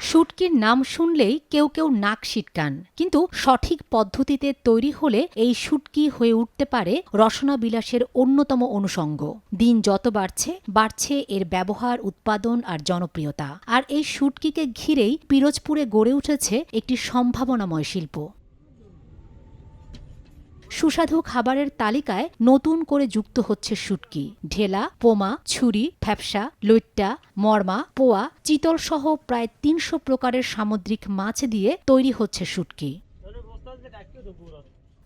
শুটকির নাম শুনলেই কেউ কেউ নাক সিটকান, কিন্তু সঠিক পদ্ধতিতে তৈরি হলে এই শুটকি হয়ে উঠতে পারে রসনা বিলাসের অন্যতম অনুষঙ্গ। দিন যত বাড়ছে এর ব্যবহার, উৎপাদন আর জনপ্রিয়তা। আর এই শুটকিকে ঘিরেই পিরোজপুরে গড়ে উঠেছে একটি সম্ভাবনাময় শিল্প। সুস্বাদু খাবারের তালিকায় নতুন করে যুক্ত হচ্ছে শুটকি, ঢেলা, পোমা, ছুরি, ফ্যাপসা, লইট্টা, মরমা, পোয়া, চিতল সহ প্রায় ৩০০ প্রকারের সামুদ্রিক মাছ দিয়ে তৈরি হচ্ছে শুটকি।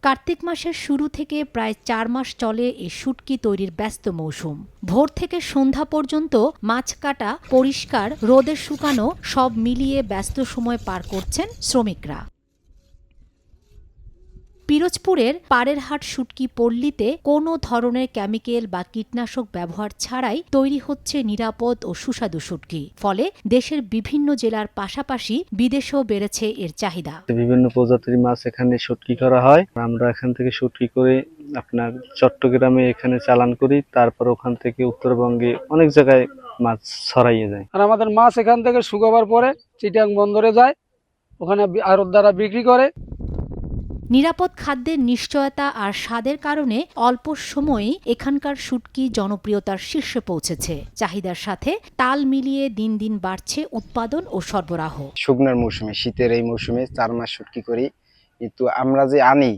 কার্তিক মাসের শুরু থেকে প্রায় ৪ মাস চলে এই শুটকি তৈরির ব্যস্ত মৌসুম। ভোর থেকে সন্ধ্যা পর্যন্ত মাছ কাটা, পরিষ্কার, রোদে শুকানো সব মিলিয়ে ব্যস্ত সময় পার করছেন শ্রমিকরা। পিরোজপুরের পাড়েরহাট শুটকি পল্লীতে কোনো ধরনের কেমিক্যাল বা কীটনাশক ব্যবহার ছাড়াই তৈরি হচ্ছে নিরাপদ ও সুস্বাদু শুটকি। ফলে দেশের বিভিন্ন জেলার পাশাপাশি বিদেশেও বেড়েছে এর চাহিদা। বিভিন্ন প্রজাতির মাছ এখানে শুটকি করা হয়। আমরা এখান থেকে শুটকি করে আপনার চট্টগ্রামে এখানে চালান করি, তারপর ওখান থেকে উত্তরবঙ্গে অনেক জায়গায় মাছ ছড়াইয়ে যায়। আর আমাদের মাছ এখান থেকে শুকাবার পরে চিটাং বন্দরে যায়, ওখানে আড়তদাররা বিক্রি করে। নিরাপদ খাদ্যের নিশ্চয়তা আর স্বাদের কারণে অল্প সময়েই এখানকার শুটকি জনপ্রিয়তার শীর্ষে পৌঁছেছে। চাহিদার সাথে তাল মিলিয়ে দিন দিন বাড়ছে উৎপাদন ও সরবরাহ। শুকনার মৌসুমে, শীতের এই মৌসুমে ৪ মাস শুটকি করি, কিন্তু আমরা যে আনি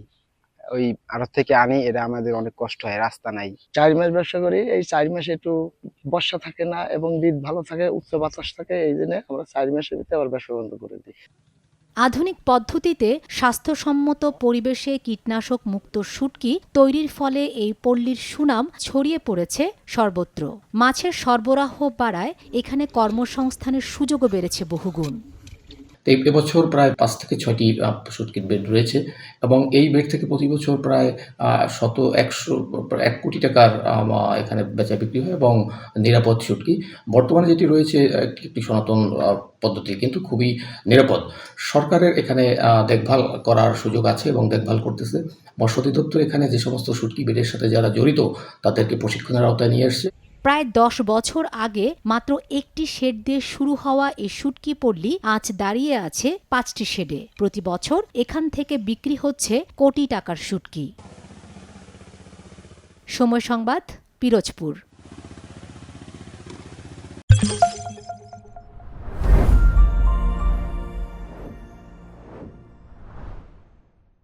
ওই আড়ত থেকে আনি, এটা আমাদের অনেক কষ্ট হয়, রাস্তা নাই। ৪ মাস ব্যবসা করি। এই ৪ মাসে একটু বর্ষা থাকে না এবং দিন ভালো থাকে, উচ্চ বাতাস থাকে, এই জন্য আমরা ৪ মাসের ভিতরে আবার ব্যবসা বন্ধ করে দিই। আধুনিক পদ্ধতিতে স্বাস্থ্যসম্মত পরিবেশে কীটনাশক মুক্ত শুটকি তৈরির ফলে এই পল্লীর সুনাম ছড়িয়ে পড়েছে সর্বত্র। মাছের সরবরাহ বাড়ায় এখানে কর্মসংস্থানের সুযোগও বেড়েছে বহুগুণ। এবছর প্রায় ৫ থেকে ৬টি শুটকির বেড রয়েছে এবং এই বেড থেকে প্রতি বছর প্রায় ১ কোটি টাকার এখানে বেচা বিক্রি হয় এবং নিরাপদ শুটকি। বর্তমানে যেটি রয়েছে একটি সনাতন পদ্ধতি, কিন্তু খুবই নিরাপদ। সরকারের এখানে দেখভাল করার সুযোগ আছে এবং দেখভাল করতেছে। মৎস্য অধিদপ্তর এখানে যে সমস্ত শুটকি বেডের সাথে যারা জড়িত তাদেরকে প্রশিক্ষণের আওতায় নিয়ে আসছে। প্রায় ১০ বছর আগে মাত্র একটি শেড দিয়ে শুরু হওয়া এই শুটকি পল্লী আজ দাঁড়িয়ে আছে ৫টি শেডে। প্রতি বছর এখান থেকে বিক্রি হচ্ছে কোটি টাকার শুটকি। সময় সংবাদ, পিরোজপুর।